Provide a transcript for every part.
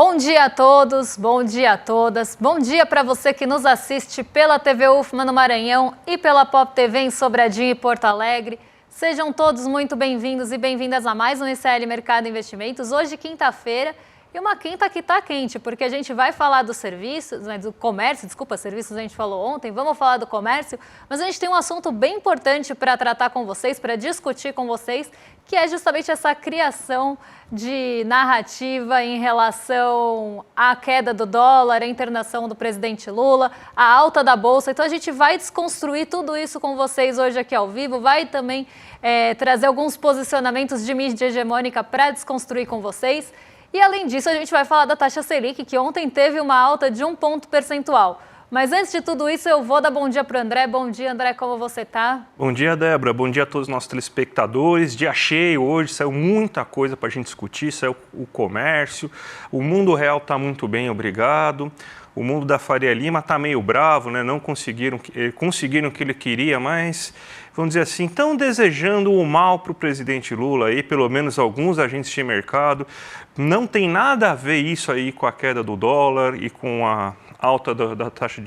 Bom dia a todos, bom dia a todas, bom dia para você que nos assiste pela TV UFMA no Maranhão e pela Pop TV em Sobradinho e Porto Alegre. Sejam todos muito bem-vindos e bem-vindas a mais um ICL Mercado Investimentos. Hoje, quinta-feira, e uma quinta que está quente, porque a gente vai falar dos serviços, né, do comércio, desculpa, serviços a gente falou ontem, vamos falar do comércio, mas a gente tem um assunto bem importante para tratar com vocês, para discutir com vocês, que é justamente essa criação de narrativa em relação à queda do dólar, a internação do presidente Lula, a alta da Bolsa. Então a gente vai desconstruir tudo isso com vocês hoje aqui ao vivo, vai também trazer alguns posicionamentos de mídia hegemônica para desconstruir com vocês. E além disso, a gente vai falar da taxa Selic, que ontem teve uma alta de 1 ponto percentual. Mas antes de tudo isso, eu vou dar bom dia para o André. Bom dia, André, como você está? Bom dia, Débora. Bom dia a todos os nossos telespectadores. Dia cheio hoje, saiu muita coisa para a gente discutir, saiu o comércio. O mundo real está muito bem, obrigado. O mundo da Faria Lima está meio bravo, né? Não conseguiram o que ele queria, mas, vamos dizer assim, estão desejando o mal para o presidente Lula aí, pelo menos alguns agentes de mercado. Não tem nada a ver isso aí com a queda do dólar e com a alta da taxa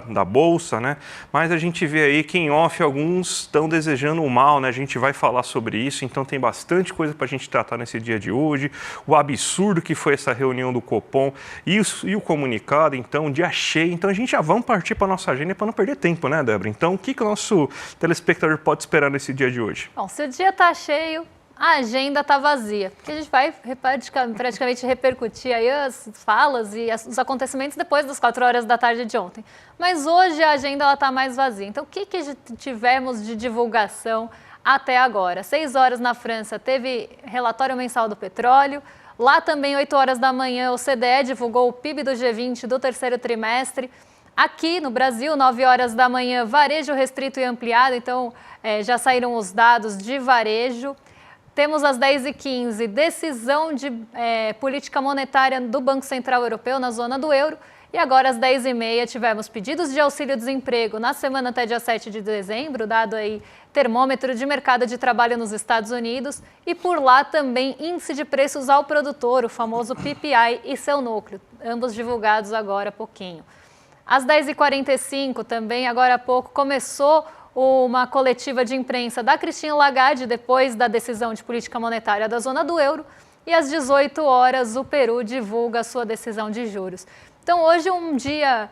da Bolsa, né? Mas a gente vê aí que em off alguns estão desejando o mal, né? A gente vai falar sobre isso, então tem bastante coisa para a gente tratar nesse dia de hoje. O absurdo que foi essa reunião do Copom e o comunicado, então, dia cheio. Então a gente já vamos partir para a nossa agenda para não perder tempo, né, Débora? Então o que o nosso telespectador pode esperar nesse dia de hoje? Bom, se o dia está cheio, a agenda está vazia, porque a gente vai praticamente repercutir aí as falas e os acontecimentos depois das 4 horas da tarde de ontem. Mas hoje a agenda está mais vazia. Então, o que tivemos de divulgação até agora? 6 horas na França teve relatório mensal do petróleo. Lá também, 8 horas da manhã, o CDE divulgou o PIB do G20 do terceiro trimestre. Aqui no Brasil, 9 horas da manhã, varejo restrito e ampliado. Então, já saíram os dados de varejo. Temos às 10h15, decisão de política monetária do Banco Central Europeu na zona do euro. E agora às 10h30 tivemos pedidos de auxílio-desemprego na semana até dia 7 de dezembro, dado aí termômetro de mercado de trabalho nos Estados Unidos. E por lá também índice de preços ao produtor, o famoso PPI e seu núcleo, ambos divulgados agora há pouquinho. Às 10h45 também, agora há pouco, começou uma coletiva de imprensa da Christine Lagarde depois da decisão de política monetária da zona do euro. E às 18 horas o Peru divulga a sua decisão de juros. Então hoje um dia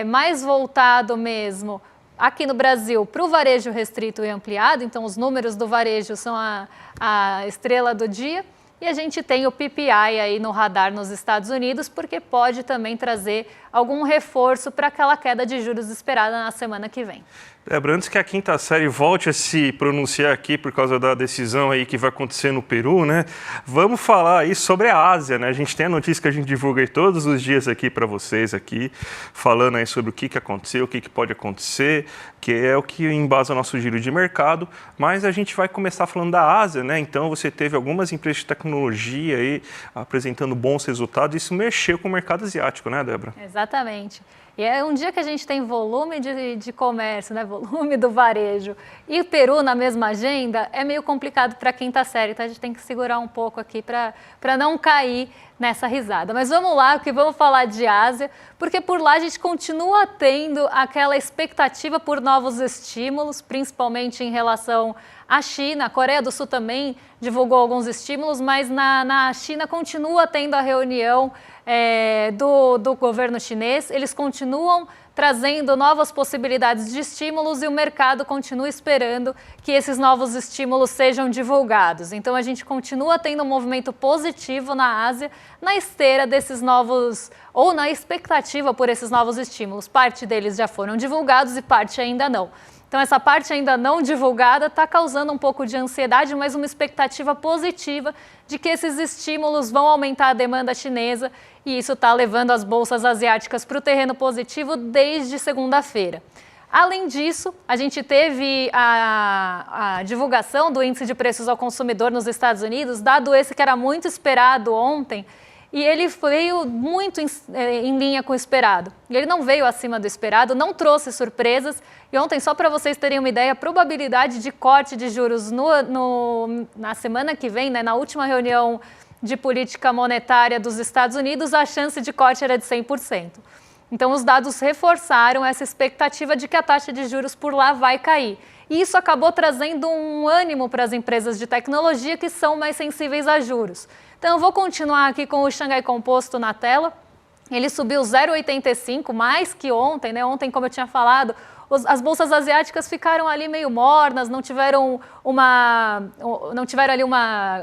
mais voltado mesmo aqui no Brasil para o varejo restrito e ampliado. Então os números do varejo são a estrela do dia. E a gente tem o PPI aí no radar nos Estados Unidos, porque pode também trazer algum reforço para aquela queda de juros esperada na semana que vem. Débora, antes que a quinta série volte a se pronunciar aqui por causa da decisão aí que vai acontecer no Peru, né? Vamos falar aí sobre a Ásia, né? A gente tem a notícia que a gente divulga aí todos os dias aqui para vocês aqui, falando aí sobre o que aconteceu, o que pode acontecer, que é o que embasa o nosso giro de mercado, mas a gente vai começar falando da Ásia, né? Então você teve algumas empresas de tecnologia aí apresentando bons resultados, e isso mexeu com o mercado asiático, né, Débora? Exatamente. E é um dia que a gente tem volume de comércio, né? Volume do varejo, e o Peru na mesma agenda, é meio complicado para a quinta série, então a gente tem que segurar um pouco aqui para não cair nessa risada. Mas vamos lá, que vamos falar de Ásia, porque por lá a gente continua tendo aquela expectativa por novos estímulos, principalmente em relação à China. A Coreia do Sul também divulgou alguns estímulos, mas na China continua tendo a reunião do governo chinês. Eles continuam trazendo novas possibilidades de estímulos e o mercado continua esperando que esses novos estímulos sejam divulgados. Então a gente continua tendo um movimento positivo na Ásia, na esteira desses novos, ou na expectativa por esses novos estímulos. Parte deles já foram divulgados e parte ainda não. Então essa parte ainda não divulgada está causando um pouco de ansiedade, mas uma expectativa positiva de que esses estímulos vão aumentar a demanda chinesa, e isso está levando as bolsas asiáticas para o terreno positivo desde segunda-feira. Além disso, a gente teve a divulgação do índice de preços ao consumidor nos Estados Unidos, dado esse que era muito esperado ontem, e ele veio muito em linha com o esperado. Ele não veio acima do esperado, não trouxe surpresas. E ontem, só para vocês terem uma ideia, a probabilidade de corte de juros na semana que vem, né, na última reunião de política monetária dos Estados Unidos, a chance de corte era de 100%. Então, os dados reforçaram essa expectativa de que a taxa de juros por lá vai cair. E isso acabou trazendo um ânimo para as empresas de tecnologia que são mais sensíveis a juros. Então, eu vou continuar aqui com o Xangai Composto na tela. Ele subiu 0,85, mais que ontem, né? Ontem, como eu tinha falado, as bolsas asiáticas ficaram ali meio mornas, não tiveram ali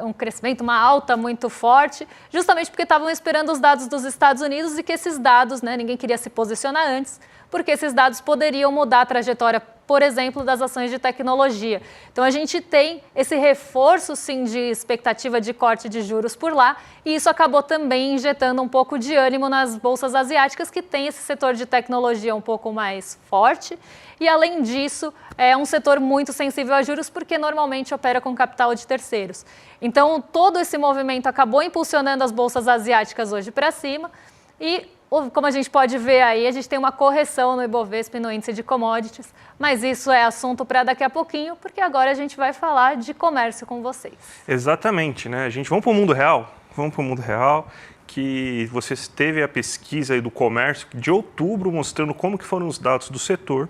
um crescimento, uma alta muito forte, justamente porque estavam esperando os dados dos Estados Unidos e que esses dados, né, ninguém queria se posicionar antes, porque esses dados poderiam mudar a trajetória, por exemplo, das ações de tecnologia. Então, a gente tem esse reforço, sim, de expectativa de corte de juros por lá, e isso acabou também injetando um pouco de ânimo nas bolsas asiáticas, que tem esse setor de tecnologia um pouco mais forte, e, além disso, é um setor muito sensível a juros, porque normalmente opera com capital de terceiros. Então, todo esse movimento acabou impulsionando as bolsas asiáticas hoje para cima, e como a gente pode ver aí, a gente tem uma correção no Ibovespa e no índice de commodities, mas isso é assunto para daqui a pouquinho, porque agora a gente vai falar de comércio com vocês. Exatamente, né? Vamos para o mundo real? Vamos para o mundo real, que você teve a pesquisa aí do comércio de outubro mostrando como que foram os dados do setor,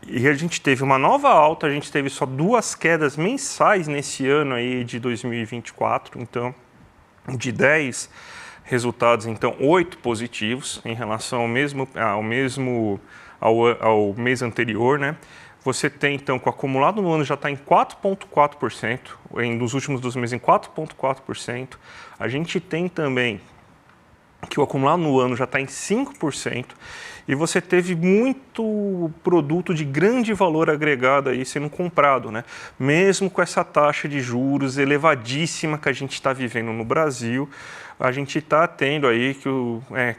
e a gente teve uma nova alta, a gente teve só 2 quedas mensais nesse ano aí de 2024, então de 10 resultados, então 8 positivos em relação ao mês anterior, né? Você tem, então, que o acumulado no ano já está em 4,4%, nos últimos 2 meses em 4,4%. A gente tem também que o acumulado no ano já está em 5%, e você teve muito produto de grande valor agregado aí sendo comprado, né? Mesmo com essa taxa de juros elevadíssima que a gente está vivendo no Brasil, a gente está tendo aí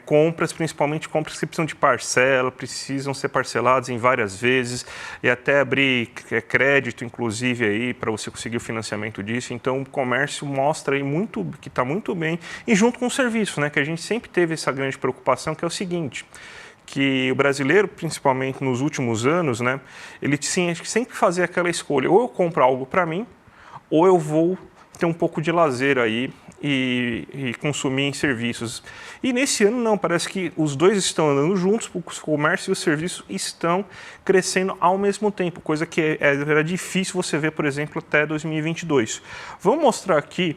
compras, principalmente compras que precisam de parcela, precisam ser parceladas em várias vezes e até abrir crédito, inclusive, aí para você conseguir o financiamento disso. Então, o comércio mostra aí que está muito bem, e junto com o serviço, né? Que a gente sempre teve essa grande preocupação, que é o seguinte, que o brasileiro, principalmente nos últimos anos, né, ele tinha que sempre fazer aquela escolha: ou eu compro algo para mim, ou eu vou ter um pouco de lazer aí e consumir em serviços. E nesse ano não, parece que os dois estão andando juntos, o comércio e o serviço estão crescendo ao mesmo tempo, coisa que era difícil você ver, por exemplo, até 2022. Vamos mostrar aqui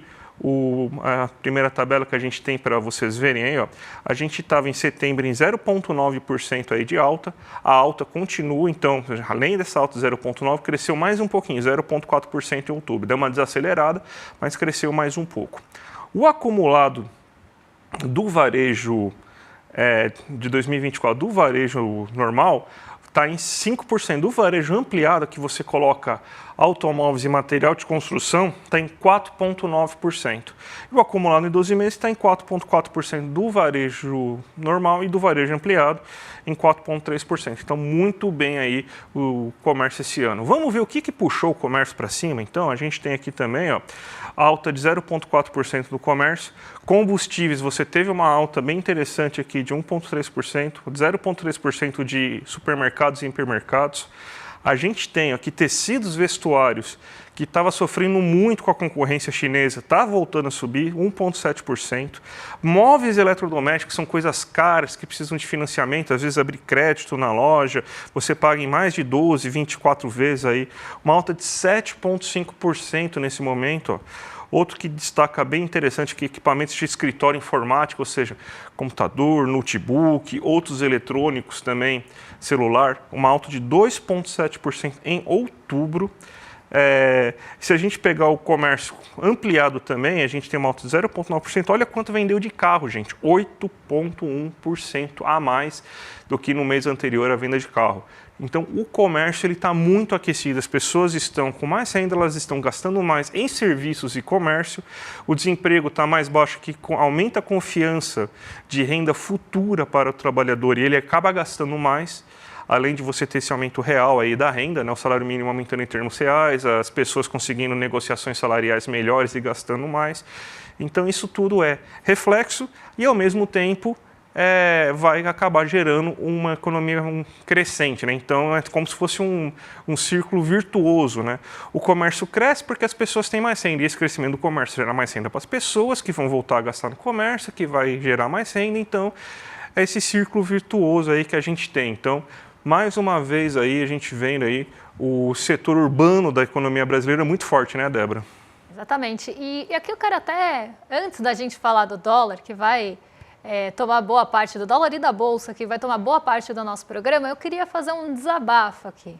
a primeira tabela que a gente tem para vocês verem aí, ó. A gente estava em setembro em 0,9% aí de alta, a alta continua, então, além dessa alta 0,9%, cresceu mais um pouquinho, 0,4% em outubro, deu uma desacelerada, mas cresceu mais um pouco. O acumulado do varejo de 2024, do varejo normal, está em 5%. Do varejo ampliado, que você coloca automóveis e material de construção, está em 4,9%. E o acumulado em 12 meses está em 4,4% do varejo normal e do varejo ampliado em 4,3%. Então, muito bem aí o comércio esse ano. Vamos ver o que puxou o comércio para cima? Então, a gente tem aqui também, ó, alta de 0,4% do comércio. Combustíveis, você teve uma alta bem interessante aqui de 1,3%, 0,3% de supermercados e hipermercados. A gente tem aqui tecidos vestuários, que estava sofrendo muito com a concorrência chinesa, está voltando a subir, 1,7%. Móveis eletrodomésticos são coisas caras, que precisam de financiamento, às vezes abrir crédito na loja, você paga em mais de 12, 24 vezes aí, uma alta de 7,5% nesse momento, ó. Outro que destaca bem interessante, que equipamentos de escritório informático, ou seja, computador, notebook, outros eletrônicos também, celular, uma alta de 2,7% em outubro. Se a gente pegar o comércio ampliado também, a gente tem uma alta de 0,9%. Olha quanto vendeu de carro, gente, 8,1% a mais do que no mês anterior a venda de carro. Então, o comércio está muito aquecido, as pessoas estão com mais renda, elas estão gastando mais em serviços e comércio, o desemprego está mais baixo, que aumenta a confiança de renda futura para o trabalhador e ele acaba gastando mais, além de você ter esse aumento real aí da renda, né, o salário mínimo aumentando em termos reais, as pessoas conseguindo negociações salariais melhores e gastando mais. Então, isso tudo é reflexo e, ao mesmo tempo, vai acabar gerando uma economia crescente, né? Então é como se fosse um círculo virtuoso, né? O comércio cresce porque as pessoas têm mais renda, e esse crescimento do comércio gera mais renda para as pessoas, que vão voltar a gastar no comércio, que vai gerar mais renda, então é esse círculo virtuoso aí que a gente tem. Então, mais uma vez aí, a gente vendo aí o setor urbano da economia brasileira muito forte, né, Débora? Exatamente. E aqui eu quero até, antes da gente falar do dólar, que vai tomar boa parte do dólar e da Bolsa, que vai tomar boa parte do nosso programa, eu queria fazer um desabafo aqui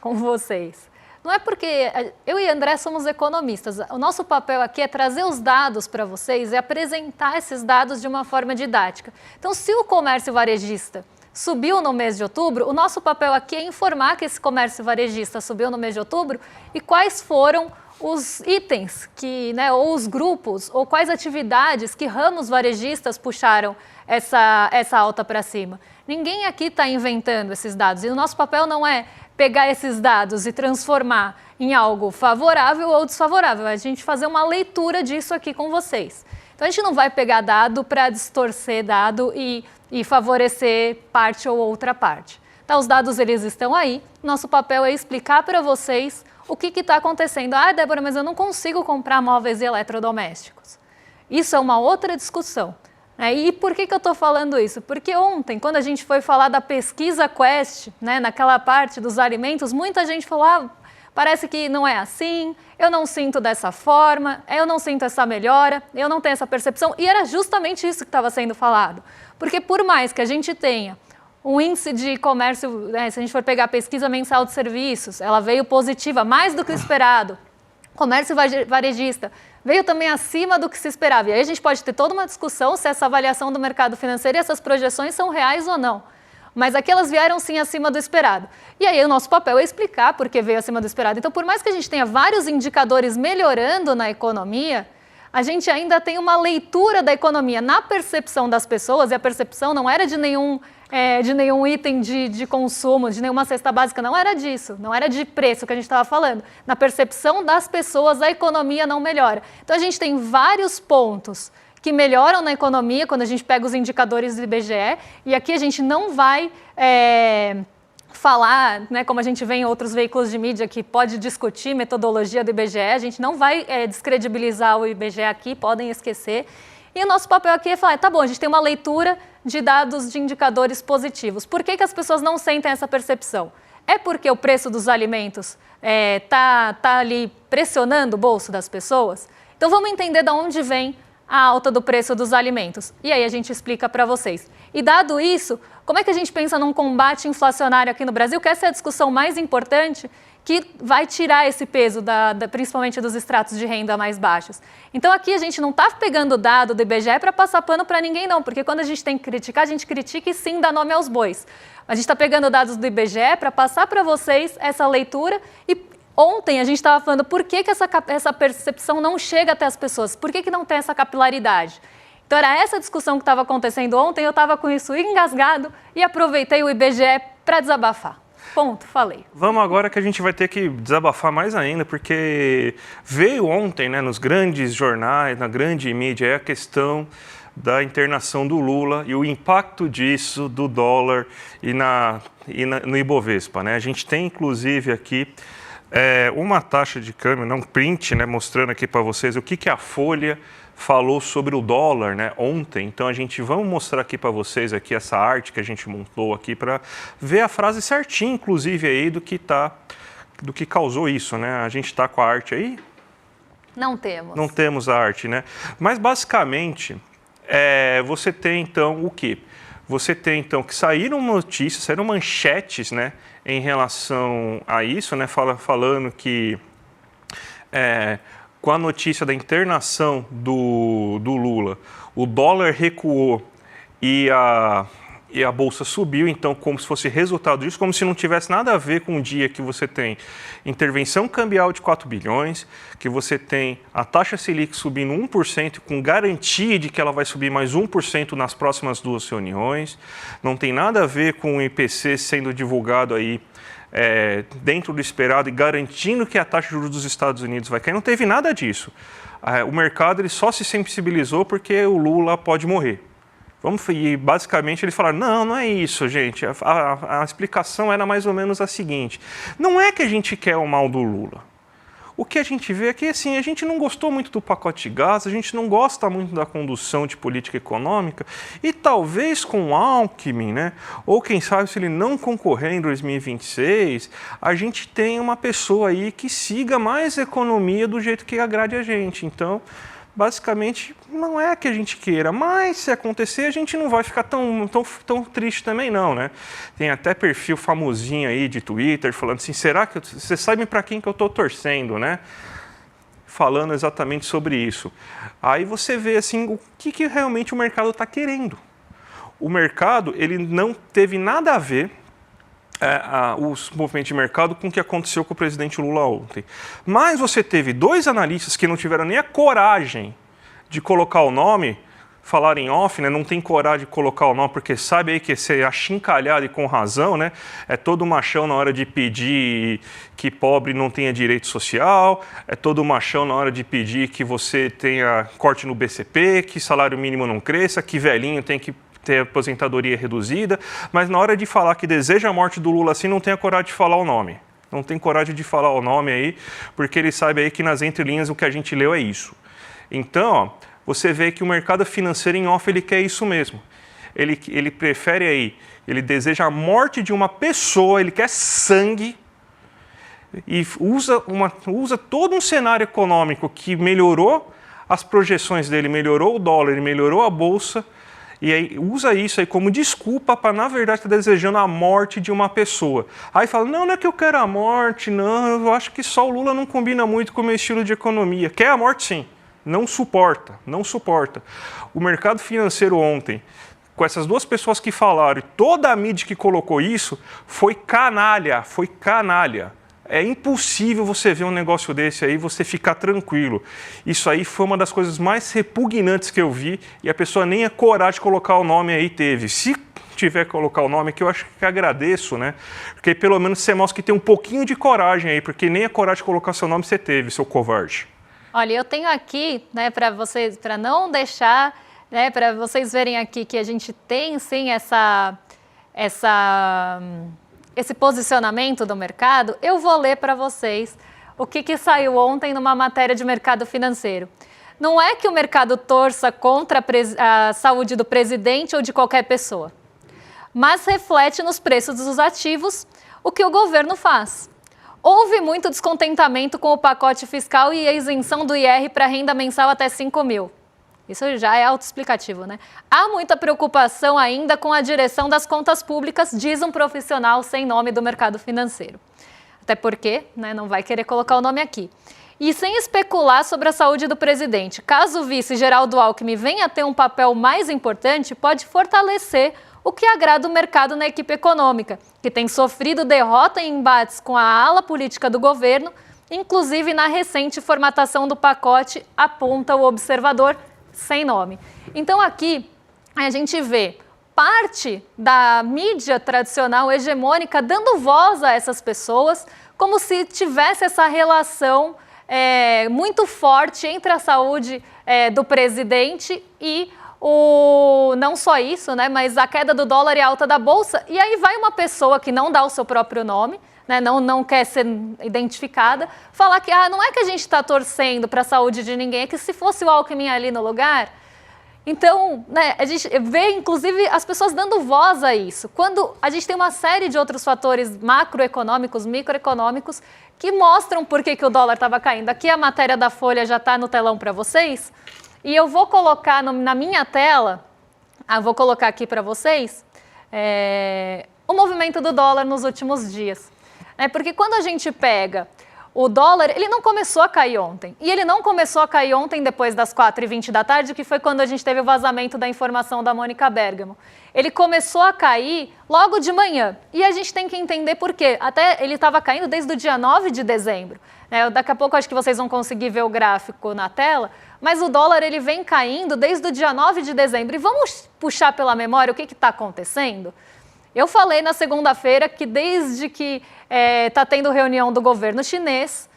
com vocês. Não é porque eu e André somos economistas, o nosso papel aqui é trazer os dados para vocês e apresentar esses dados de uma forma didática. Então, se o comércio varejista subiu no mês de outubro, o nosso papel aqui é informar que esse comércio varejista subiu no mês de outubro e quais foram os itens ou os grupos, ou quais atividades, que ramos varejistas puxaram essa alta para cima. Ninguém aqui está inventando esses dados, e o nosso papel não é pegar esses dados e transformar em algo favorável ou desfavorável, é a gente fazer uma leitura disso aqui com vocês. Então a gente não vai pegar dado para distorcer dado e favorecer parte ou outra parte. Então, os dados eles estão aí, nosso papel é explicar para vocês o que está acontecendo. Ah, Débora, mas eu não consigo comprar móveis e eletrodomésticos. Isso é uma outra discussão. E por que eu estou falando isso? Porque ontem, quando a gente foi falar da pesquisa Quest, naquela parte dos alimentos, muita gente falou, parece que não é assim, eu não sinto dessa forma, eu não sinto essa melhora, eu não tenho essa percepção. E era justamente isso que estava sendo falado. Porque por mais que a gente tenha um índice de comércio, se a gente for pegar a pesquisa mensal de serviços, ela veio positiva, mais do que o esperado. Comércio varejista veio também acima do que se esperava. E aí a gente pode ter toda uma discussão se essa avaliação do mercado financeiro e essas projeções são reais ou não. Mas aqui elas vieram sim acima do esperado. E aí o nosso papel é explicar por que veio acima do esperado. Então, por mais que a gente tenha vários indicadores melhorando na economia, a gente ainda tem uma leitura da economia na percepção das pessoas, e a percepção não era de nenhum item de consumo, de nenhuma cesta básica, não era disso, não era de preço que a gente estava falando. Na percepção das pessoas, a economia não melhora. Então, a gente tem vários pontos que melhoram na economia quando a gente pega os indicadores do IBGE, e aqui a gente não vai falar, como a gente vê em outros veículos de mídia que pode discutir metodologia do IBGE, a gente não vai descredibilizar o IBGE aqui, podem esquecer. E o nosso papel aqui é falar, tá bom, a gente tem uma leitura de dados de indicadores positivos. Por que as pessoas não sentem essa percepção? É porque o preço dos alimentos tá ali pressionando o bolso das pessoas? Então vamos entender de onde vem a alta do preço dos alimentos. E aí a gente explica para vocês. E dado isso, como é que a gente pensa num combate inflacionário aqui no Brasil? Que essa é a discussão mais importante que vai tirar esse peso, principalmente dos estratos de renda mais baixos. Então aqui a gente não está pegando dado do IBGE para passar pano para ninguém não, porque quando a gente tem que criticar, a gente critica e sim dá nome aos bois. A gente está pegando dados do IBGE para passar para vocês essa leitura e ontem a gente estava falando por que essa percepção não chega até as pessoas, por que não tem essa capilaridade. Então era essa discussão que estava acontecendo ontem, eu estava com isso engasgado e aproveitei o IBGE para desabafar. Ponto, falei. Vamos agora que a gente vai ter que desabafar mais ainda, porque veio ontem, nos grandes jornais, na grande mídia, a questão da internação do Lula e o impacto disso do dólar e no Ibovespa. A gente tem, inclusive, aqui uma taxa de câmbio, um print, mostrando aqui para vocês o que a Folha falou sobre o dólar, ontem. Então vamos mostrar aqui para vocês aqui essa arte que a gente montou aqui para ver a frase certinha, inclusive aí do que causou isso, A gente está com a arte aí? Não temos. Não temos a arte, Mas basicamente você tem então o quê? Você tem então que saíram notícias, saíram manchetes, em relação a isso, falando que com a notícia da internação do Lula, o dólar recuou e a Bolsa subiu, então como se fosse resultado disso, como se não tivesse nada a ver com o dia que você tem intervenção cambial de 4 bilhões, que você tem a taxa Selic subindo 1%, com garantia de que ela vai subir mais 1% nas próximas 2 reuniões, não tem nada a ver com o IPC sendo divulgado aí dentro do esperado e garantindo que a taxa de juros dos Estados Unidos vai cair. Não teve nada disso. O mercado ele só se sensibilizou porque o Lula pode morrer. E basicamente eles falaram, não é isso, gente. A explicação era mais ou menos a seguinte. Não é que a gente quer o mal do Lula. O que a gente vê é que assim, a gente não gostou muito do pacote de gás, a gente não gosta muito da condução de política econômica e talvez com o Alckmin, né, ou quem sabe se ele não concorrer em 2026, a gente tenha uma pessoa aí que siga mais economia do jeito que agrade a gente. Então, basicamente, não é que a gente queira, mas se acontecer, a gente não vai ficar tão triste também não, né? Tem até perfil famosinho aí de Twitter falando assim, será que você sabe para quem que eu estou torcendo, né? Falando exatamente sobre isso. Aí você vê assim, o que realmente o mercado está querendo. O mercado, ele não teve nada a ver os movimentos de mercado com o que aconteceu com o presidente Lula ontem. Mas você teve dois analistas que não tiveram nem a coragem de colocar o nome, falar em off, né? Não tem coragem de colocar o nome, porque sabe aí que você é achincalhado e com razão, né? É todo machão na hora de pedir que pobre não tenha direito social, é todo machão na hora de pedir que você tenha corte no BCP, que salário mínimo não cresça, que velhinho tem que ter aposentadoria reduzida, mas na hora de falar que deseja a morte do Lula assim, não tem a coragem de falar o nome. Não tem coragem de falar o nome aí, porque ele sabe aí que nas entrelinhas o que a gente leu é isso. Então, ó, você vê que o mercado financeiro em off, ele quer isso mesmo. Ele prefere aí, ele deseja a morte de uma pessoa, ele quer sangue, e usa todo um cenário econômico que melhorou as projeções dele, melhorou o dólar, ele melhorou a bolsa, e aí usa isso aí como desculpa para, na verdade, estar desejando a morte de uma pessoa. Aí fala, não é que eu quero a morte, não, eu acho que só o Lula não combina muito com o meu estilo de economia. Quer a morte, sim. Não suporta. O mercado financeiro ontem, com essas duas pessoas que falaram, e toda a mídia que colocou isso, foi canalha. É impossível você ver um negócio desse aí e você ficar tranquilo. Isso aí foi uma das coisas mais repugnantes que eu vi e a pessoa nem a coragem de colocar o nome aí teve. Se tiver que colocar o nome, que eu acho que agradeço, né? Porque pelo menos você mostra que tem um pouquinho de coragem aí, porque nem a coragem de colocar seu nome você teve, seu covarde. Olha, eu tenho aqui, né, para vocês, para não deixar, né, para vocês verem aqui que a gente tem sim esse posicionamento do mercado, eu vou ler para vocês o que saiu ontem numa matéria de mercado financeiro. Não é que o mercado torça contra a saúde do presidente ou de qualquer pessoa, mas reflete nos preços dos ativos o que o governo faz. Houve muito descontentamento com o pacote fiscal e a isenção do IR para renda mensal até 5 mil. Isso já é autoexplicativo, né? Há muita preocupação ainda com a direção das contas públicas, diz um profissional sem nome do mercado financeiro. Até porque, né, não vai querer colocar o nome aqui. E sem especular sobre a saúde do presidente, caso o vice Geraldo Alckmin venha a ter um papel mais importante, pode fortalecer o que agrada o mercado na equipe econômica, que tem sofrido derrota em embates com a ala política do governo, inclusive na recente formatação do pacote, aponta o observador sem nome. Então aqui a gente vê parte da mídia tradicional hegemônica dando voz a essas pessoas, como se tivesse essa relação muito forte entre a saúde do presidente e não só isso, né, mas a queda do dólar e a alta da bolsa. E aí vai uma pessoa que não dá o seu próprio nome, né, não quer ser identificada, falar que não é que a gente está torcendo para a saúde de ninguém, é que se fosse o Alckmin ali no lugar. Então, né, a gente vê, inclusive, as pessoas dando voz a isso. Quando a gente tem uma série de outros fatores macroeconômicos, microeconômicos, que mostram por que o dólar estava caindo. Aqui a matéria da Folha já está no telão para vocês. E eu vou colocar na minha tela, vou colocar aqui para vocês, o movimento do dólar nos últimos dias. Porque quando a gente pega o dólar, ele não começou a cair ontem. E ele não começou a cair ontem depois das 4h20 da tarde, que foi quando a gente teve o vazamento da informação da Mônica Bergamo. Ele começou a cair logo de manhã. E a gente tem que entender por quê. Até ele estava caindo desde o dia 9 de dezembro. Daqui a pouco acho que vocês vão conseguir ver o gráfico na tela. Mas o dólar ele vem caindo desde o dia 9 de dezembro. E vamos puxar pela memória o que está acontecendo? Eu falei na segunda-feira que desde que está tendo reunião do governo chinês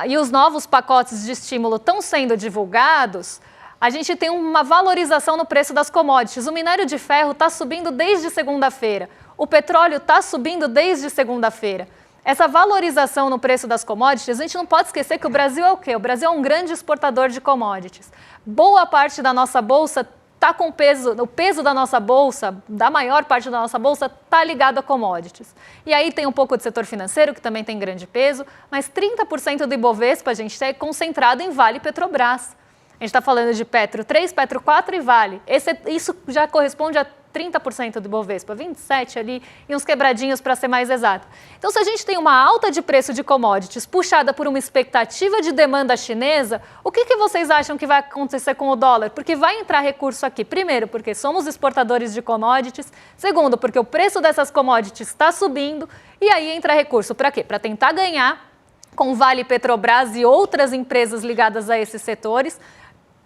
e os novos pacotes de estímulo estão sendo divulgados, a gente tem uma valorização no preço das commodities. O minério de ferro está subindo desde segunda-feira. O petróleo está subindo desde segunda-feira. Essa valorização no preço das commodities, a gente não pode esquecer que o Brasil é o quê? O Brasil é um grande exportador de commodities. Boa parte da nossa bolsa está com peso, o peso da nossa bolsa, da maior parte da nossa bolsa, está ligado a commodities. E aí tem um pouco do setor financeiro, que também tem grande peso, mas 30% do Ibovespa, a gente, é concentrado em Vale e Petrobras. A gente está falando de Petro 3, Petro 4 e Vale. Isso já corresponde a 30% do Ibovespa, 27% ali e uns quebradinhos para ser mais exato. Então, se a gente tem uma alta de preço de commodities puxada por uma expectativa de demanda chinesa, o que vocês acham que vai acontecer com o dólar? Porque vai entrar recurso aqui. Primeiro, porque somos exportadores de commodities. Segundo, porque o preço dessas commodities está subindo. E aí entra recurso para quê? Para tentar ganhar com Vale, Petrobras e outras empresas ligadas a esses setores.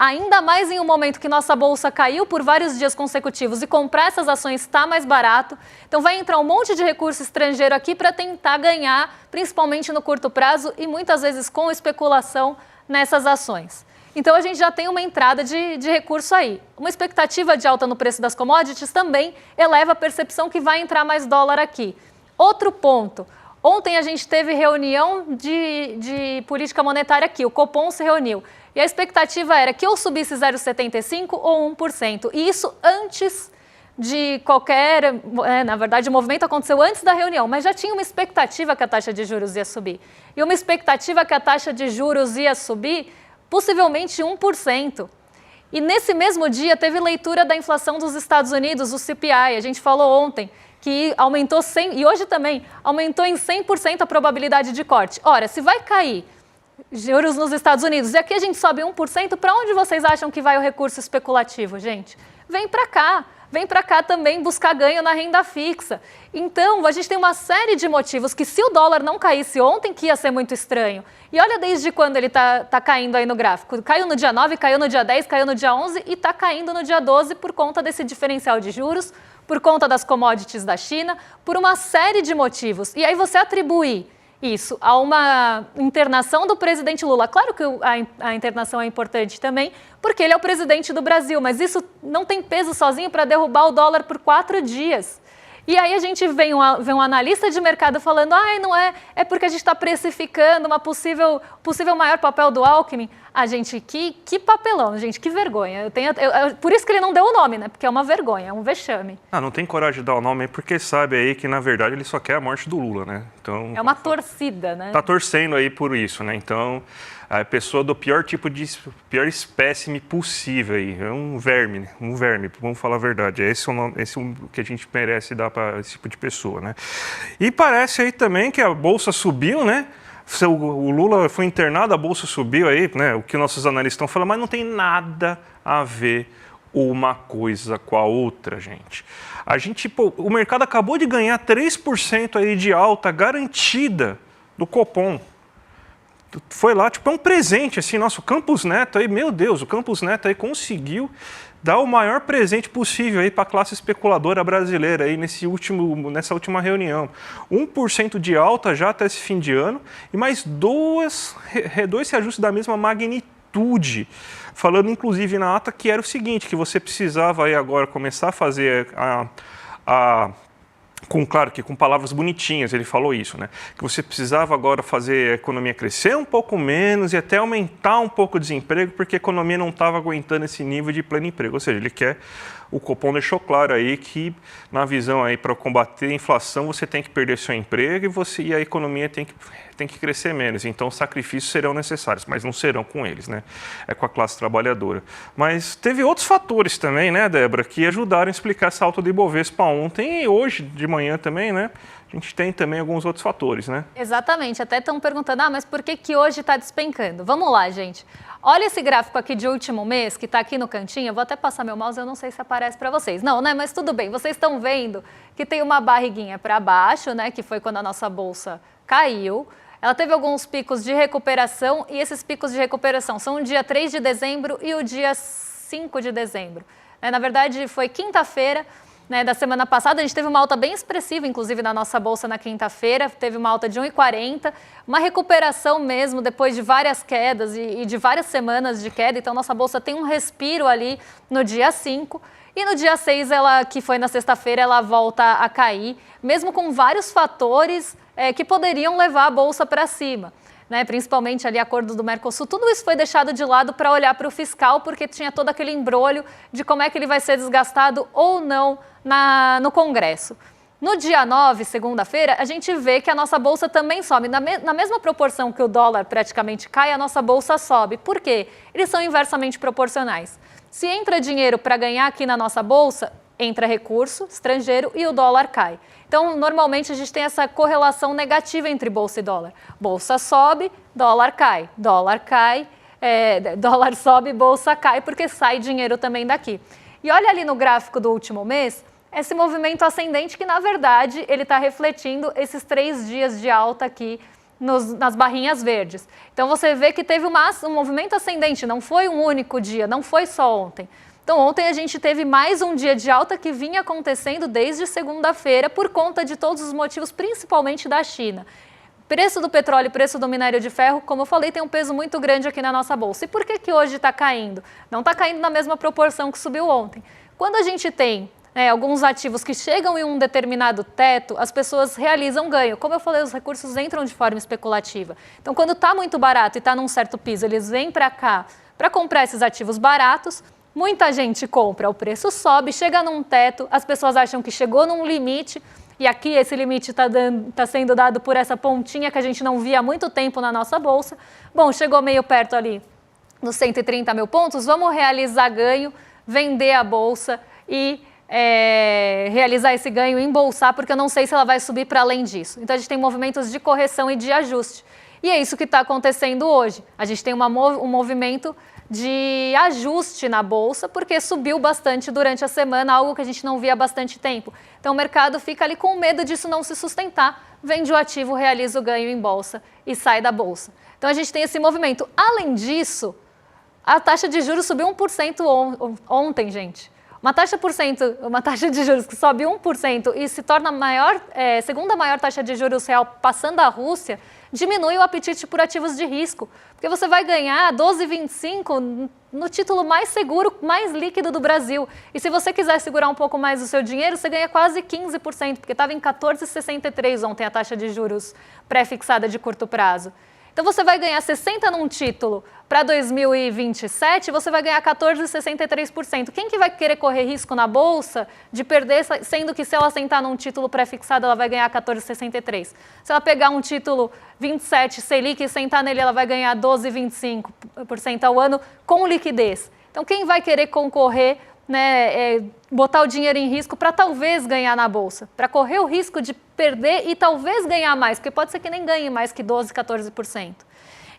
Ainda mais em um momento que nossa bolsa caiu por vários dias consecutivos e comprar essas ações está mais barato. Então vai entrar um monte de recurso estrangeiro aqui para tentar ganhar, principalmente no curto prazo e muitas vezes com especulação nessas ações. Então a gente já tem uma entrada de recurso aí. Uma expectativa de alta no preço das commodities também eleva a percepção que vai entrar mais dólar aqui. Outro ponto. Ontem a gente teve reunião de política monetária aqui, o Copom se reuniu. E a expectativa era que ou subisse 0,75% ou 1%. E isso antes de qualquer... na verdade, o movimento aconteceu antes da reunião, mas já tinha uma expectativa que a taxa de juros ia subir. E uma expectativa que a taxa de juros ia subir possivelmente 1%. E nesse mesmo dia teve leitura da inflação dos Estados Unidos, o CPI. A gente falou ontem que aumentou 100%, e hoje também, aumentou em 100% a probabilidade de corte. Ora, se vai cair juros nos Estados Unidos e aqui a gente sobe 1%, para onde vocês acham que vai o recurso especulativo, gente? Vem para cá também buscar ganho na renda fixa. Então, a gente tem uma série de motivos que se o dólar não caísse ontem, que ia ser muito estranho. E olha desde quando ele tá caindo aí no gráfico. Caiu no dia 9, caiu no dia 10, caiu no dia 11 e está caindo no dia 12 por conta desse diferencial de juros, por conta das commodities da China, por uma série de motivos. E aí você atribui isso a uma internação do presidente Lula. Claro que a internação é importante também, porque ele é o presidente do Brasil, mas isso não tem peso sozinho para derrubar o dólar por 4 dias. E aí a gente vê um analista de mercado falando, não é porque a gente está precificando uma possível maior papel do Alckmin. Gente, que papelão, gente, que vergonha. Por isso que ele não deu o nome, né? Porque é uma vergonha, é um vexame. Não tem coragem de dar o nome porque sabe aí que, na verdade, ele só quer a morte do Lula, né? Então, é uma torcida, né? Tá torcendo aí por isso, né? Então, a pessoa do pior espécime possível aí. É um verme, vamos falar a verdade. Esse é o que a gente merece dar para esse tipo de pessoa, né? E parece aí também que a bolsa subiu, né? O Lula foi internado, a bolsa subiu aí, né? O que nossos analistas estão falando, mas não tem nada a ver uma coisa com a outra, gente. O mercado acabou de ganhar 3% aí de alta garantida do Copom. Foi lá, é um presente, assim, nosso Campos Neto aí, meu Deus, o Campos Neto aí conseguiu dar o maior presente possível aí para a classe especuladora brasileira aí nessa última reunião. 1% de alta já até esse fim de ano e mais dois reajustes da mesma magnitude. Falando inclusive na ata que era o seguinte, que você precisava aí agora começar a fazer claro que com palavras bonitinhas ele falou isso, né? Que você precisava agora fazer a economia crescer um pouco menos e até aumentar um pouco o desemprego, porque a economia não estava aguentando esse nível de pleno emprego. Ou seja, o Copom deixou claro aí que, na visão aí para combater a inflação, você tem que perder seu emprego e a economia tem que crescer menos. Então, sacrifícios serão necessários, mas não serão com eles, né? É com a classe trabalhadora. Mas teve outros fatores também, né, Débora, que ajudaram a explicar essa alta do Ibovespa ontem e hoje de manhã também, né? A gente tem também alguns outros fatores, né? Exatamente. Até estão perguntando, mas por que hoje está despencando? Vamos lá, gente. Olha esse gráfico aqui de último mês, que está aqui no cantinho. Eu vou até passar meu mouse, eu não sei se aparece para vocês. Não, né? Mas tudo bem. Vocês estão vendo que tem uma barriguinha para baixo, né? Que foi quando a nossa bolsa caiu. Ela teve alguns picos de recuperação e esses picos de recuperação são o dia 3 de dezembro e o dia 5 de dezembro. Na verdade, foi quinta-feira né, da semana passada, a gente teve uma alta bem expressiva, inclusive na nossa bolsa na quinta-feira, teve uma alta de 1,40, uma recuperação mesmo depois de várias quedas e de várias semanas de queda, então nossa bolsa tem um respiro ali no dia 5, e no dia 6, que foi na sexta-feira, ela volta a cair, mesmo com vários fatores que poderiam levar a bolsa para cima. Né, principalmente ali acordo do Mercosul, tudo isso foi deixado de lado para olhar para o fiscal, porque tinha todo aquele embrolho de como é que ele vai ser desgastado ou não no Congresso. No dia 9, segunda-feira, a gente vê que a nossa bolsa também sobe. Na mesma proporção que o dólar praticamente cai, a nossa bolsa sobe. Por quê? Eles são inversamente proporcionais. Se entra dinheiro para ganhar aqui na nossa bolsa, entra recurso estrangeiro e o dólar cai. Então, normalmente, a gente tem essa correlação negativa entre bolsa e dólar. Bolsa sobe, dólar cai. Dólar cai, dólar sobe, bolsa cai, porque sai dinheiro também daqui. E olha ali no gráfico do último mês, esse movimento ascendente que, na verdade, ele está refletindo esses 3 dias de alta aqui nas barrinhas verdes. Então, você vê que teve um movimento ascendente, não foi um único dia, não foi só ontem. Então, ontem a gente teve mais um dia de alta que vinha acontecendo desde segunda-feira por conta de todos os motivos, principalmente da China. Preço do petróleo e preço do minério de ferro, como eu falei, tem um peso muito grande aqui na nossa bolsa. E por que hoje está caindo? Não está caindo na mesma proporção que subiu ontem. Quando a gente tem alguns ativos que chegam em um determinado teto, as pessoas realizam ganho. Como eu falei, os recursos entram de forma especulativa. Então, quando está muito barato e está num certo piso, eles vêm para cá para comprar esses ativos baratos. Muita gente compra, o preço sobe, chega num teto, as pessoas acham que chegou num limite, e aqui esse limite está sendo dado por essa pontinha que a gente não via há muito tempo na nossa bolsa. Bom, chegou meio perto ali nos 130 mil pontos, vamos realizar ganho, vender a bolsa e realizar esse ganho, embolsar, porque eu não sei se ela vai subir para além disso. Então a gente tem movimentos de correção e de ajuste. E é isso que está acontecendo hoje. A gente tem um movimento de ajuste na bolsa, porque subiu bastante durante a semana, algo que a gente não via há bastante tempo. Então o mercado fica ali com medo disso não se sustentar, vende o ativo, realiza o ganho em bolsa e sai da bolsa. Então a gente tem esse movimento. Além disso, a taxa de juros subiu 1% ontem, gente. Uma taxa de juros que sobe 1% e se torna a segunda maior taxa de juros real passando a Rússia, diminui o apetite por ativos de risco, porque você vai ganhar 12,25 no título mais seguro, mais líquido do Brasil. E se você quiser segurar um pouco mais o seu dinheiro, você ganha quase 15%, porque estava em 14,63 ontem a taxa de juros pré-fixada de curto prazo. Então você vai ganhar 60 num título para 2027, você vai ganhar 14,63%. Quem que vai querer correr risco na bolsa de perder, sendo que se ela sentar num título pré-fixado, ela vai ganhar 14,63%. Se ela pegar um título 27 Selic e sentar nele, ela vai ganhar 12,25% ao ano com liquidez. Então quem vai querer concorrer, botar o dinheiro em risco para talvez ganhar na bolsa, para correr o risco de perder e talvez ganhar mais, porque pode ser que nem ganhe mais que 12%, 14%.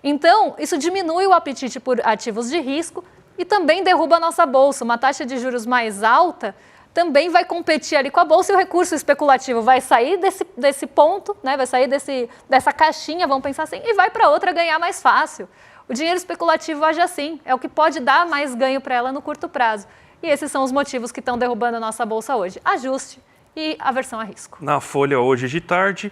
Então, isso diminui o apetite por ativos de risco e também derruba a nossa bolsa. Uma taxa de juros mais alta também vai competir ali com a bolsa e o recurso especulativo vai sair desse ponto, vai sair dessa caixinha, vamos pensar assim, e vai para outra ganhar mais fácil. O dinheiro especulativo age assim, é o que pode dar mais ganho para ela no curto prazo. E esses são os motivos que estão derrubando a nossa bolsa hoje. Ajuste e aversão a risco. Na Folha hoje de tarde,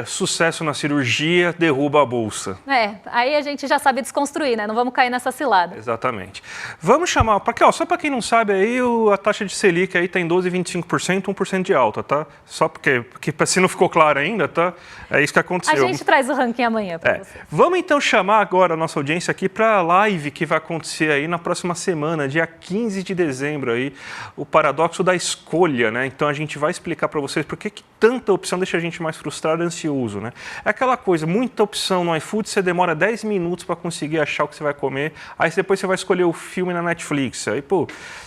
sucesso na cirurgia derruba a bolsa. Aí a gente já sabe desconstruir, né? Não vamos cair nessa cilada. Exatamente. Vamos chamar, só para quem não sabe, aí a taxa de Selic aí está em 12,25%, 1% de alta, tá? Só porque se não ficou claro ainda, tá? É isso que aconteceu. A gente traz o ranking amanhã para você. Vamos então chamar agora a nossa audiência aqui para a live que vai acontecer aí na próxima semana, dia 15 de dezembro aí, o paradoxo da escolha, né? Então a gente vai explicar para vocês por que tanta opção deixa a gente mais frustrado, ansioso, né? É aquela coisa, muita opção no iFood, você demora 10 minutos para conseguir achar o que você vai comer, aí depois você vai escolher o filme na Netflix, aí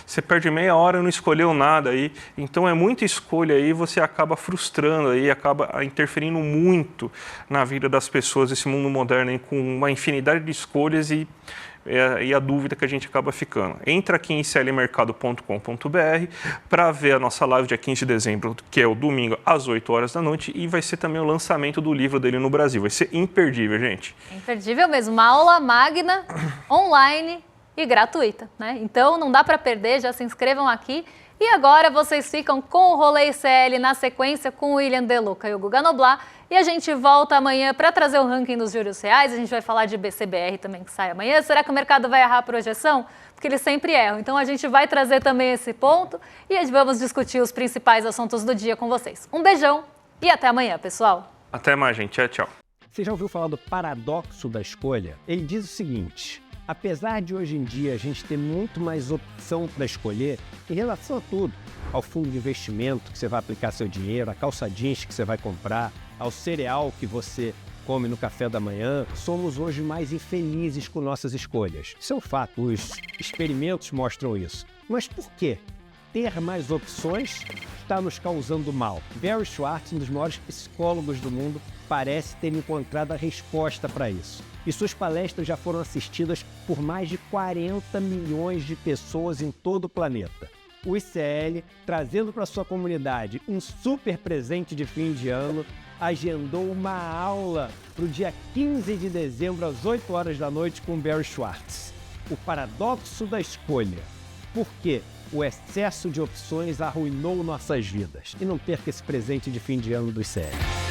você perde meia hora e não escolheu nada aí, então é muita escolha aí, você acaba frustrando aí, acaba interferindo muito na vida das pessoas, esse mundo moderno aí, com uma infinidade de escolhas e a dúvida que a gente acaba ficando. Entra aqui em iclmercado.com.br para ver a nossa live dia 15 de dezembro, que é o domingo, às 8 horas da noite, e vai ser também o lançamento do livro dele no Brasil. Vai ser imperdível, gente. Imperdível mesmo. Uma aula magna, online e gratuita, né? Então não dá para perder, já se inscrevam aqui E agora vocês ficam com o Rolê ICL na sequência com o William De Luca e o Guga Noblat. E a gente volta amanhã para trazer o ranking dos juros reais. A gente vai falar de BCBR também, que sai amanhã. Será que o mercado vai errar a projeção? Porque eles sempre erram. Então a gente vai trazer também esse ponto e vamos discutir os principais assuntos do dia com vocês. Um beijão e até amanhã, pessoal. Até mais, gente. Tchau, tchau. Você já ouviu falar do paradoxo da escolha? Ele diz o seguinte: apesar de hoje em dia a gente ter muito mais opção para escolher em relação a tudo, ao fundo de investimento que você vai aplicar seu dinheiro, a calça jeans que você vai comprar, ao cereal que você come no café da manhã, somos hoje mais infelizes com nossas escolhas. Isso é um fato, os experimentos mostram isso. Mas por quê? Ter mais opções está nos causando mal. Barry Schwartz, um dos maiores psicólogos do mundo, parece ter encontrado a resposta para isso. E suas palestras já foram assistidas por mais de 40 milhões de pessoas em todo o planeta. O ICL, trazendo para sua comunidade um super presente de fim de ano, agendou uma aula para o dia 15 de dezembro, às 8 horas da noite, com Barry Schwartz. O paradoxo da escolha. Por quê? O excesso de opções arruinou nossas vidas. E não perca esse presente de fim de ano do ICL.